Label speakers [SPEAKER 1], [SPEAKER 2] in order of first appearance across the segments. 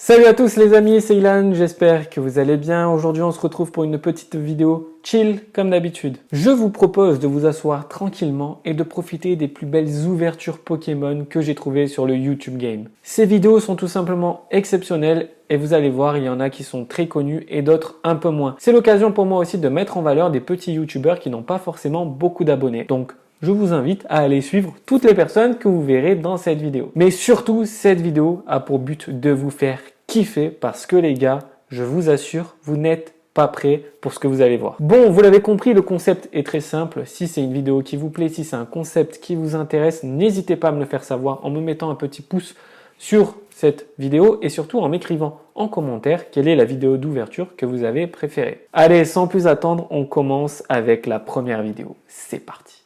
[SPEAKER 1] Salut à tous les amis, c'est Ilan, j'espère que vous allez bien. Aujourd'hui on se retrouve pour une petite vidéo chill comme d'habitude. Je vous propose de vous asseoir tranquillement et de profiter des plus belles ouvertures Pokémon que j'ai trouvées sur le YouTube Game. Ces vidéos sont tout simplement exceptionnelles et vous allez voir, il y en a qui sont très connus et d'autres un peu moins. C'est l'occasion pour moi aussi de mettre en valeur des petits YouTubeurs qui n'ont pas forcément beaucoup d'abonnés. Donc je vous invite à aller suivre toutes les personnes que vous verrez dans cette vidéo. Mais surtout, cette vidéo a pour but de vous faire kiffer parce que les gars, je vous assure, vous n'êtes pas prêts pour ce que vous allez voir. Bon, vous l'avez compris, le concept est très simple. Si c'est une vidéo qui vous plaît, si c'est un concept qui vous intéresse, n'hésitez pas à me le faire savoir en me mettant un petit pouce sur cette vidéo et surtout en m'écrivant en commentaire quelle est la vidéo d'ouverture que vous avez préférée. Allez, sans plus attendre, on commence avec la première vidéo. C'est parti.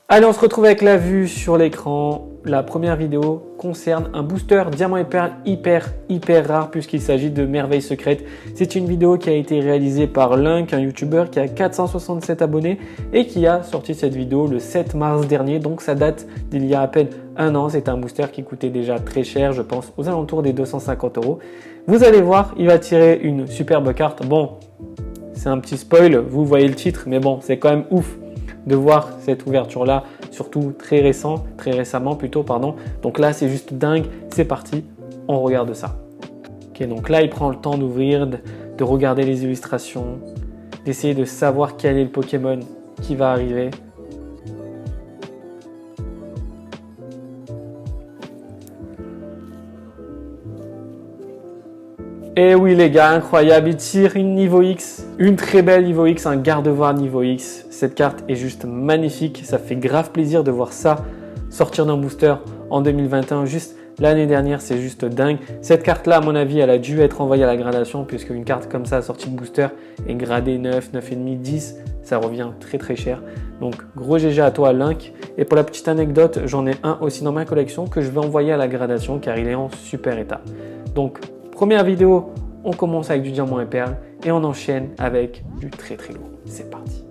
[SPEAKER 1] Allez, on se retrouve avec la vue sur l'écran. La première vidéo concerne un booster diamant et perle hyper rare puisqu'il s'agit de merveilles secrètes. C'est une vidéo qui a été réalisée par Lunk, un youtubeur qui a 467 abonnés et qui a sorti cette vidéo le 7 mars dernier. Donc ça date d'il y a à peine un an. C'est un booster qui coûtait déjà très cher, je pense aux alentours des 250 €. Vous allez voir, il va tirer une superbe carte. Bon, c'est un petit spoil, vous voyez le titre, mais bon, c'est quand même ouf de voir cette ouverture-là, surtout très récemment plutôt, pardon. Donc là, c'est juste dingue. C'est parti, on regarde ça. Ok, donc là, il prend le temps d'ouvrir, de regarder les illustrations, d'essayer de savoir quel est le Pokémon qui va arriver. Et oui les gars, incroyable, il tire une niveau X, une très belle niveau X, un Gardevoir niveau X. Cette carte est juste magnifique, ça fait grave plaisir de voir ça sortir d'un booster en 2021. Juste l'année dernière, c'est juste dingue. Cette carte-là, à mon avis, elle a dû être envoyée à la gradation puisque une carte comme ça sortie de booster est gradée 9, 9,5, 10. Ça revient très cher. Donc gros GG à toi Link. Et pour la petite anecdote, j'en ai un aussi dans ma collection que je vais envoyer à la gradation car il est en super état. Donc première vidéo, on commence avec du diamant et perle et on enchaîne avec du très lourd. C'est parti.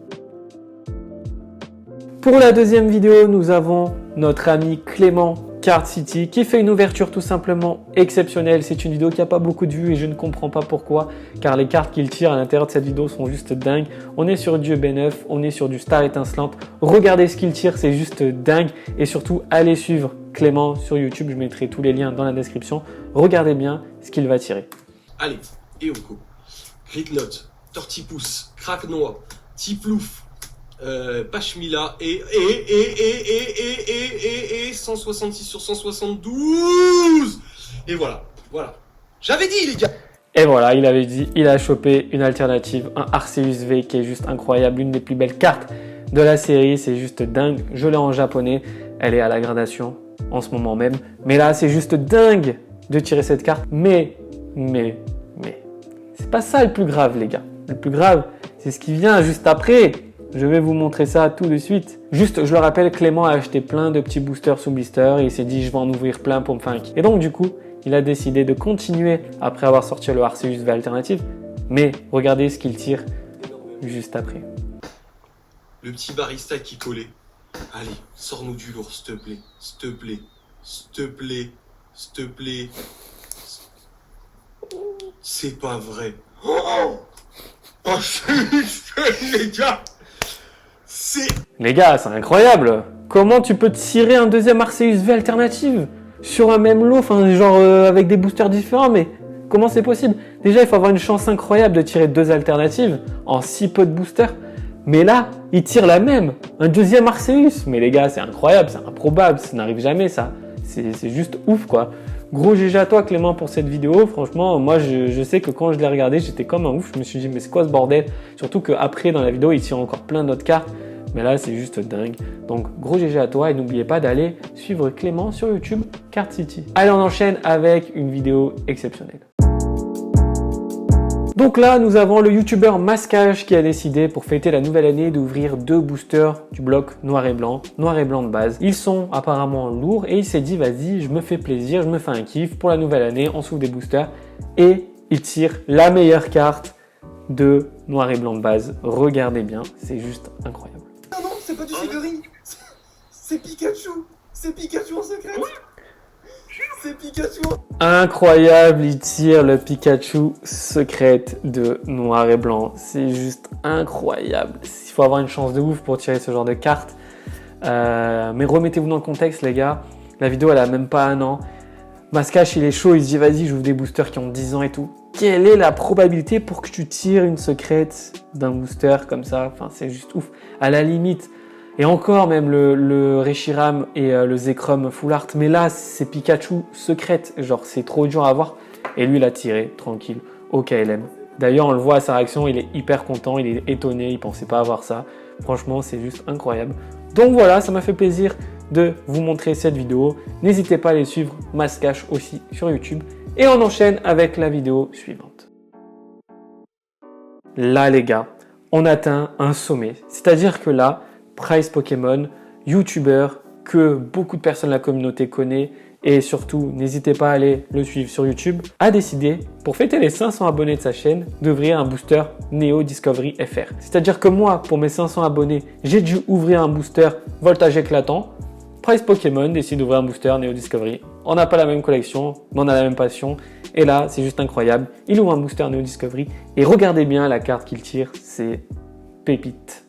[SPEAKER 1] Pour la deuxième vidéo, nous avons notre ami Clément Card City qui fait une ouverture tout simplement exceptionnelle. C'est une vidéo qui n'a pas beaucoup de vues et je ne comprends pas pourquoi car les cartes qu'il tire à l'intérieur de cette vidéo sont juste dingues. On est sur du B9, on est sur du Star étincelante. Regardez ce qu'il tire, c'est juste dingue et surtout allez suivre Clément sur YouTube. Je mettrai tous les liens dans la description. Regardez bien ce qu'il va tirer.
[SPEAKER 2] Allez, Eoko, Gridnote, Tortipousse, Craque-Noix, Tiplouf, Pachmila et 166 sur 172. Et voilà. J'avais dit les gars.
[SPEAKER 1] Et voilà, il avait dit, il a chopé une alternative, un Arceus V qui est juste incroyable, une des plus belles cartes de la série, c'est juste dingue. Je l'ai en japonais, elle est à la gradation en ce moment même. Mais là, c'est juste dingue de tirer cette carte. Mais, c'est pas ça le plus grave les gars. Le plus grave, c'est ce qui vient juste après. Je vais vous montrer ça tout de suite. Juste, je le rappelle, Clément a acheté plein de petits boosters sous blister et il s'est dit je vais en ouvrir plein pour me faire un kiff. Et donc du coup, il a décidé de continuer après avoir sorti le Arceus V alternative. Mais regardez ce qu'il tire juste après.
[SPEAKER 2] Le petit barista qui collait. Allez, sors-nous du lourd, s'il te plaît. S'il te plaît. S'il te plaît. S'il te plaît. C'est pas vrai. Oh, les gars.
[SPEAKER 1] Les gars, c'est incroyable. Comment tu peux tirer un deuxième Arceus V alternative sur un même lot, enfin genre avec des boosters différents, mais comment c'est possible? Déjà, il faut avoir une chance incroyable de tirer deux alternatives en si peu de boosters. Mais là, il tire la même, un deuxième Arceus. Mais les gars, c'est incroyable, c'est improbable, ça n'arrive jamais ça. C'est juste ouf quoi. Gros GG à toi Clément pour cette vidéo. Franchement, moi je sais que quand je l'ai regardé, j'étais comme un ouf. Je me suis dit mais c'est quoi ce bordel? Surtout qu'après dans la vidéo, il tire encore plein d'autres cartes. Mais là, c'est juste dingue. Donc gros GG à toi et n'oubliez pas d'aller suivre Clément sur YouTube, Card City. Allez, on enchaîne avec une vidéo exceptionnelle. Donc là, nous avons le youtubeur Mascage qui a décidé pour fêter la nouvelle année d'ouvrir deux boosters du bloc noir et blanc de base. Ils sont apparemment lourds et il s'est dit vas-y, je me fais plaisir, je me fais un kiff pour la nouvelle année, on s'ouvre des boosters et il tire la meilleure carte de noir et blanc de base. Regardez bien, c'est juste incroyable.
[SPEAKER 3] Non, c'est pas du figurine, c'est Pikachu en secret.
[SPEAKER 2] C'est Pikachu.
[SPEAKER 1] Incroyable, il tire le Pikachu secrète de noir et blanc. C'est juste incroyable. Il faut avoir une chance de ouf pour tirer ce genre de carte. Mais remettez-vous dans le contexte, les gars. La vidéo, elle a même pas un an. Mascache, il est chaud, il se dit vas-y, j'ouvre des boosters qui ont 10 ans et tout. Quelle est la probabilité pour que tu tires une secrète d'un booster comme ça? Enfin, c'est juste ouf. À la limite. Et encore même le Reshiram et le Zekrom Full Art. Mais là, c'est Pikachu secrète. Genre, c'est trop dur à voir. Et lui, il a tiré, tranquille, au KLM. D'ailleurs, on le voit à sa réaction, il est hyper content, il est étonné, il pensait pas avoir ça. Franchement, c'est juste incroyable. Donc voilà, ça m'a fait plaisir de vous montrer cette vidéo. N'hésitez pas à aller suivre Mascache aussi sur YouTube. Et on enchaîne avec la vidéo suivante. Là, les gars, on atteint un sommet. C'est-à-dire que là, Price Pokémon, YouTuber que beaucoup de personnes de la communauté connaissent et surtout, n'hésitez pas à aller le suivre sur YouTube, a décidé, pour fêter les 500 abonnés de sa chaîne, d'ouvrir un booster Neo Discovery FR. C'est-à-dire que moi, pour mes 500 abonnés, j'ai dû ouvrir un booster Voltage éclatant. Price Pokémon décide d'ouvrir un booster Neo Discovery. On n'a pas la même collection, mais on a la même passion. Et là, c'est juste incroyable. Il ouvre un booster Neo Discovery et regardez bien la carte qu'il tire, c'est pépite.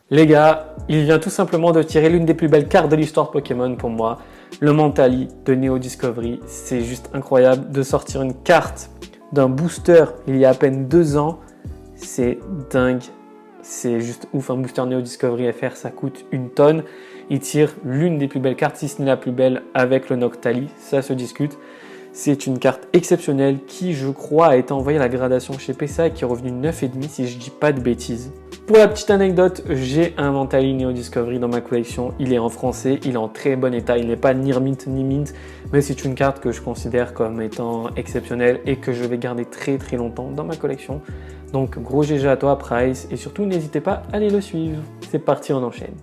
[SPEAKER 1] Les gars, il vient tout simplement de tirer l'une des plus belles cartes de l'histoire Pokémon pour moi. Le Mentali de Neo Discovery. C'est juste incroyable de sortir une carte d'un booster il y a à peine 2 ans. C'est dingue. C'est juste ouf. Un booster Neo Discovery FR, ça coûte une tonne. Il tire l'une des plus belles cartes, si ce n'est la plus belle, avec le Noctali. Ça se discute. C'est une carte exceptionnelle qui, je crois, a été envoyée à la gradation chez PSA et qui est revenue 9,5 si je dis pas de bêtises. Pour la petite anecdote, j'ai un Mentali Neo Discovery dans ma collection. Il est en français, il est en très bon état. Il n'est pas ni mint ni mint, mais c'est une carte que je considère comme étant exceptionnelle et que je vais garder très très longtemps dans ma collection. Donc gros GG à toi Price et surtout n'hésitez pas à aller le suivre. C'est parti, on enchaîne.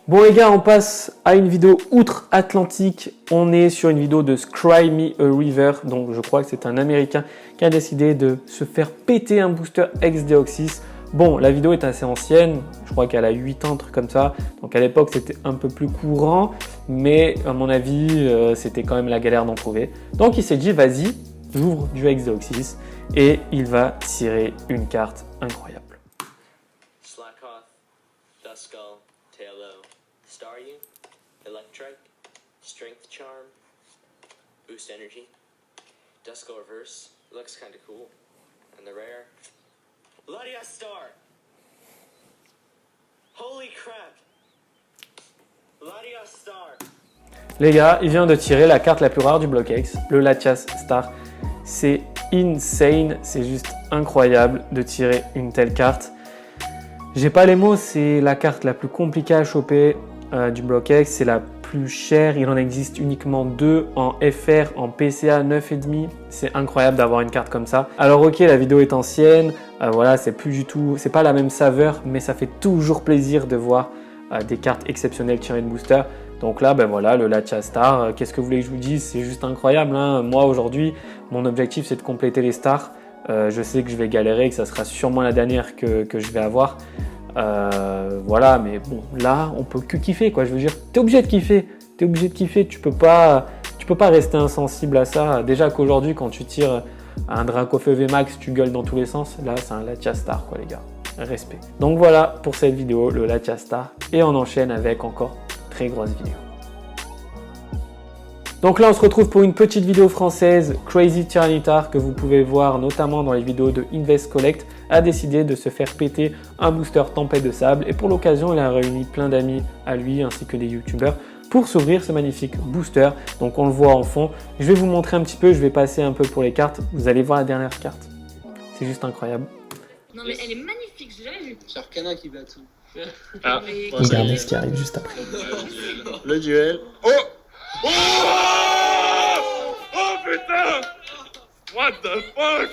[SPEAKER 1] Bon les gars, on passe à une vidéo outre-Atlantique. On est sur une vidéo de Scry Me a River. Donc je crois que c'est un Américain qui a décidé de se faire péter un booster ex-Deoxys. Bon, la vidéo est assez ancienne. Je crois qu'elle a 8 ans, un truc comme ça. Donc à l'époque, c'était un peu plus courant. Mais à mon avis, c'était quand même la galère d'en trouver. Donc il s'est dit, vas-y, j'ouvre du ex-Deoxys. Et il va tirer une carte incroyable.
[SPEAKER 3] Slackoth, Duskull, Tailo, Staryu, Electric, Strength Charm, Boost Energy, Duskull Reverse, looks kinda cool, and the rare, Latias Star! Holy crap! Latias Star!
[SPEAKER 1] Les gars, il vient de tirer la carte la plus rare du bloc X, le Latias Star. C'est insane, c'est juste incroyable de tirer une telle carte. J'ai pas les mots, c'est la carte la plus compliquée à choper du bloc X, c'est la plus chère, il en existe uniquement 2 en FR, en PCA 9,5, c'est incroyable d'avoir une carte comme ça. Alors ok, la vidéo est ancienne, voilà, c'est plus du tout, c'est pas la même saveur, mais ça fait toujours plaisir de voir des cartes exceptionnelles tirées de booster. Donc là, ben voilà, le Latias Star, qu'est-ce que vous voulez que je vous dise? C'est juste incroyable, hein. Moi aujourd'hui, mon objectif c'est de compléter les stars. Je sais que je vais galérer, que ça sera sûrement la dernière que je vais avoir. Voilà, mais bon, là, on peut que kiffer, quoi. Je veux dire, t'es obligé de kiffer. T'es obligé de kiffer. Tu peux pas rester insensible à ça. Déjà qu'aujourd'hui, quand tu tires un Dracofeu VMAX, tu gueules dans tous les sens. Là, c'est un Latias Star, quoi, les gars. Respect. Donc voilà pour cette vidéo, le Latias Star. Et on enchaîne avec encore très grosse vidéo. Donc là, on se retrouve pour une petite vidéo française, Crazy Tyranitar, que vous pouvez voir notamment dans les vidéos de Invest Collect, a décidé de se faire péter un booster Tempête de Sable. Et pour l'occasion, il a réuni plein d'amis à lui, ainsi que des youtubeurs, pour s'ouvrir ce magnifique booster. Donc on le voit en fond. Je vais vous montrer un petit peu, je vais passer un peu pour les cartes. Vous allez voir la dernière carte. C'est juste incroyable.
[SPEAKER 4] Non mais elle est magnifique, j'ai jamais vu.
[SPEAKER 5] C'est Arcana qui bat tout.
[SPEAKER 3] Ah,
[SPEAKER 1] Regardez ce qui arrive juste après.
[SPEAKER 3] le duel. Oh! Oh! Oh putain! What the fuck?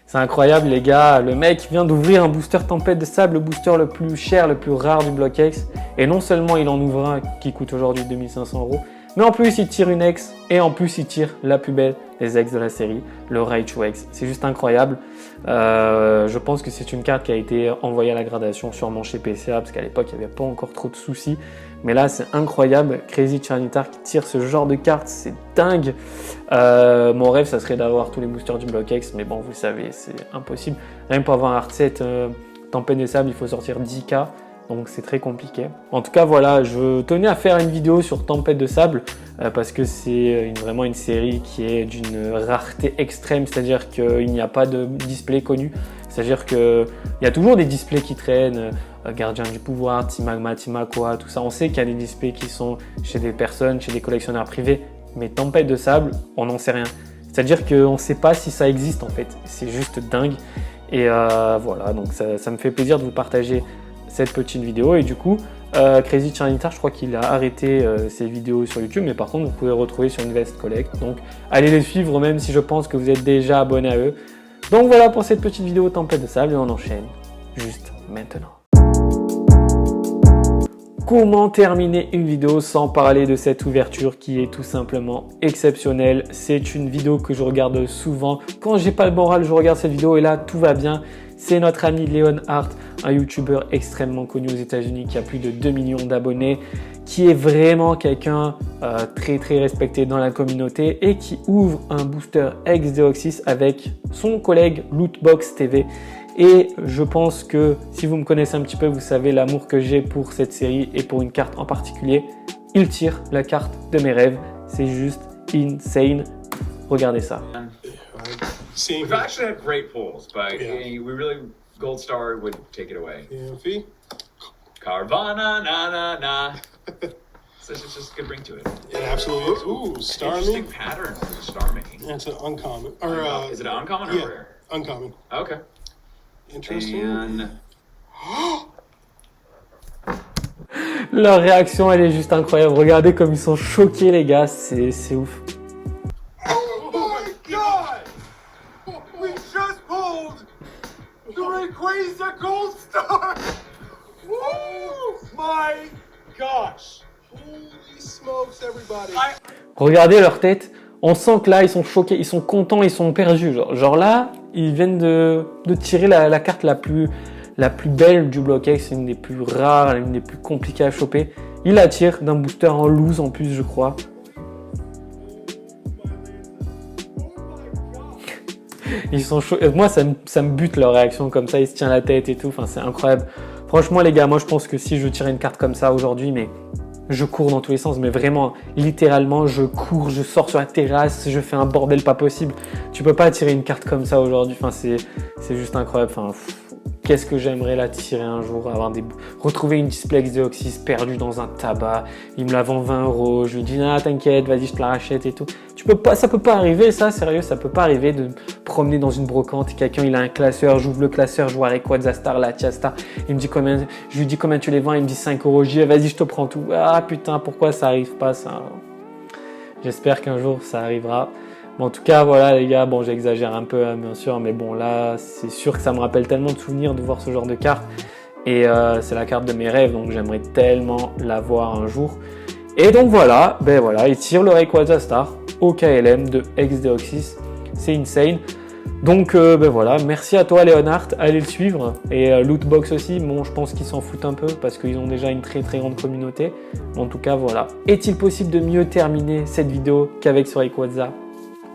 [SPEAKER 1] C'est incroyable les gars, le mec vient d'ouvrir un booster Tempête de Sable, le booster le plus cher, le plus rare du bloc X. Et non seulement il en ouvre un qui coûte aujourd'hui 2500 €, Mais en plus, il tire une ex et en plus, il tire la plus belle des ex de la série, le Raichu Ex. C'est juste incroyable. Je pense que c'est une carte qui a été envoyée à la gradation, sûrement chez PCA, parce qu'à l'époque, il n'y avait pas encore trop de soucis. Mais là, c'est incroyable. Crazy Churnitar qui tire ce genre de carte, c'est dingue. Mon rêve, ça serait d'avoir tous les boosters du bloc X, mais bon, vous le savez, c'est impossible. Rien pour avoir un hard set Tempête de Sable, il faut sortir 10K. Donc c'est très compliqué. En tout cas, voilà, je tenais à faire une vidéo sur Tempête de Sable parce que c'est vraiment une série qui est d'une rareté extrême, c'est-à-dire qu'il n'y a pas de display connu. C'est-à-dire qu'il y a toujours des displays qui traînent, Gardien du Pouvoir, Timagma, Timakwa, tout ça. On sait qu'il y a des displays qui sont chez des personnes, chez des collectionneurs privés, mais Tempête de Sable, on n'en sait rien. C'est-à-dire qu'on ne sait pas si ça existe en fait. C'est juste dingue. Et voilà, donc ça me fait plaisir de vous partager cette petite vidéo. Et du coup, Crazy Churnitar, je crois qu'il a arrêté ses vidéos sur YouTube, mais par contre, vous pouvez retrouver sur Invest Collect. Donc, allez les suivre, même si je pense que vous êtes déjà abonné à eux. Donc voilà pour cette petite vidéo Tempête de Sable, et on enchaîne juste maintenant. Comment terminer une vidéo sans parler de cette ouverture qui est tout simplement exceptionnelle? C'est une vidéo que je regarde souvent. Quand j'ai pas le moral, je regarde cette vidéo et là, tout va bien. C'est notre ami Leonhardt, un YouTuber extrêmement connu aux États-Unis qui a plus de 2 millions d'abonnés, qui est vraiment quelqu'un très respecté dans la communauté et qui ouvre un booster ex-Deoxys avec son collègue Lootbox TV. Et je pense que si vous me connaissez un petit peu, vous savez l'amour que j'ai pour cette série et pour une carte en particulier. Il tire la carte de mes rêves. C'est juste insane. Regardez ça.
[SPEAKER 5] We've actually had great pulls, but we really Gold Star would take it away.
[SPEAKER 3] Fee?
[SPEAKER 5] Carvana, na. So it's just a good ring to it.
[SPEAKER 3] It absolutely is. Ooh, Starmie.
[SPEAKER 5] Interesting pattern for the Starmie.
[SPEAKER 3] That's an uncommon. Or,
[SPEAKER 5] Is it an uncommon or
[SPEAKER 3] yeah,
[SPEAKER 5] rare?
[SPEAKER 3] uncommon.
[SPEAKER 5] Okay.
[SPEAKER 3] Interesting.
[SPEAKER 5] And
[SPEAKER 1] Leur réaction, elle est juste incroyable. Regardez comme ils sont choqués, les gars. C'est ouf.
[SPEAKER 3] Oh my god! We just pulled the Rayquaza Gold Star! Oh my gosh! Holy smokes, everybody!
[SPEAKER 1] Regardez leur tête. On sent que là, ils sont choqués, ils sont contents, ils sont perdus. Genre là, ils viennent de tirer la carte la plus belle du bloc X. C'est une des plus rares, une des plus compliquées à choper. Il la tire d'un booster en loose en plus, je crois. Ils sont chauds. Moi, ça me bute leur réaction comme ça. Ils se tiennent la tête et tout. Enfin, c'est incroyable. Franchement, les gars, moi, je pense que si je tirais une carte comme ça aujourd'hui, mais je cours dans tous les sens. Mais vraiment, littéralement, je cours, je sors sur la terrasse, je fais un bordel pas possible. Tu peux pas tirer une carte comme ça aujourd'hui. Enfin, c'est juste incroyable. Enfin, qu'est-ce que j'aimerais la tirer un jour, retrouver une Displex Deoxys perdue dans un tabac. Il me la vend 20 €. Je lui dis, ah, t'inquiète, vas-y, je te la rachète et tout. Ça peut pas arriver, ça, sérieux, ça peut pas arriver de me promener dans une brocante. Quelqu'un, il a un classeur, j'ouvre le classeur, je vois Rayquaza Star, Latias Star. Il me dit combien, je lui dis combien tu les vends, il me dit 5 €. Je dis, vas-y, je te prends tout. Ah, putain, pourquoi ça arrive pas, ça? J'espère qu'un jour, ça arrivera. Mais en tout cas, voilà les gars, bon j'exagère un peu bien sûr, mais bon là c'est sûr que ça me rappelle tellement de souvenirs de voir ce genre de carte. Et c'est la carte de mes rêves, donc j'aimerais tellement la voir un jour. Et donc voilà, ben voilà, il tire le Rayquaza Star au KLM de ex-Deoxys, c'est insane. Donc ben voilà, merci à toi Leonhardt, allez le suivre. Et Lootbox aussi, bon je pense qu'ils s'en foutent un peu parce qu'ils ont déjà une très grande communauté. En tout cas voilà. Est-il possible de mieux terminer cette vidéo qu'avec ce Rayquaza?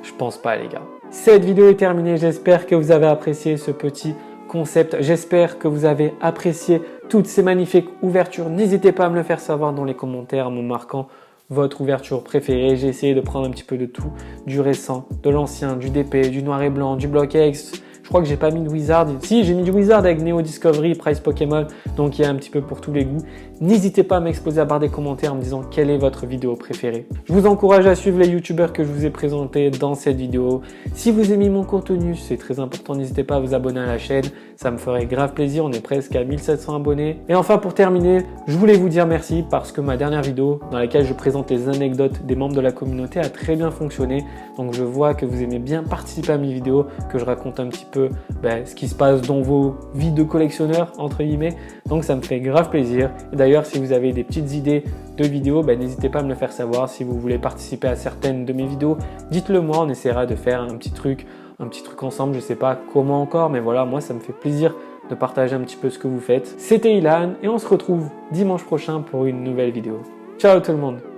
[SPEAKER 1] Je pense pas les gars. Cette vidéo est terminée, j'espère que vous avez apprécié ce petit concept. J'espère que vous avez apprécié toutes ces magnifiques ouvertures. N'hésitez pas à me le faire savoir dans les commentaires en me marquant votre ouverture préférée. J'ai essayé de prendre un petit peu de tout, du récent, de l'ancien, du DP, du noir et blanc, du bloc X. Je crois que j'ai pas mis de Wizard. Si, j'ai mis du Wizard avec Neo Discovery, Prize Pokémon. Donc il y a un petit peu pour tous les goûts. N'hésitez pas à m'exposer à barre des commentaires en me disant quelle est votre vidéo préférée. Je vous encourage à suivre les youtubeurs que je vous ai présentés dans cette vidéo. Si vous aimez mon contenu, c'est très important, n'hésitez pas à vous abonner à la chaîne. Ça me ferait grave plaisir, on est presque à 1700 abonnés. Et enfin pour terminer, je voulais vous dire merci parce que ma dernière vidéo dans laquelle je présente les anecdotes des membres de la communauté a très bien fonctionné. Donc je vois que vous aimez bien participer à mes vidéos, que je raconte un petit peu peu ce qui se passe dans vos vies de collectionneurs, entre guillemets. Donc ça me fait grave plaisir. Et d'ailleurs, si vous avez des petites idées de vidéos, n'hésitez pas à me le faire savoir. Si vous voulez participer à certaines de mes vidéos, dites-le moi, on essaiera de faire un petit truc ensemble. Je sais pas comment encore, mais voilà, moi ça me fait plaisir de partager un petit peu ce que vous faites. C'était Ilan et on se retrouve dimanche prochain pour une nouvelle vidéo. Ciao tout le monde!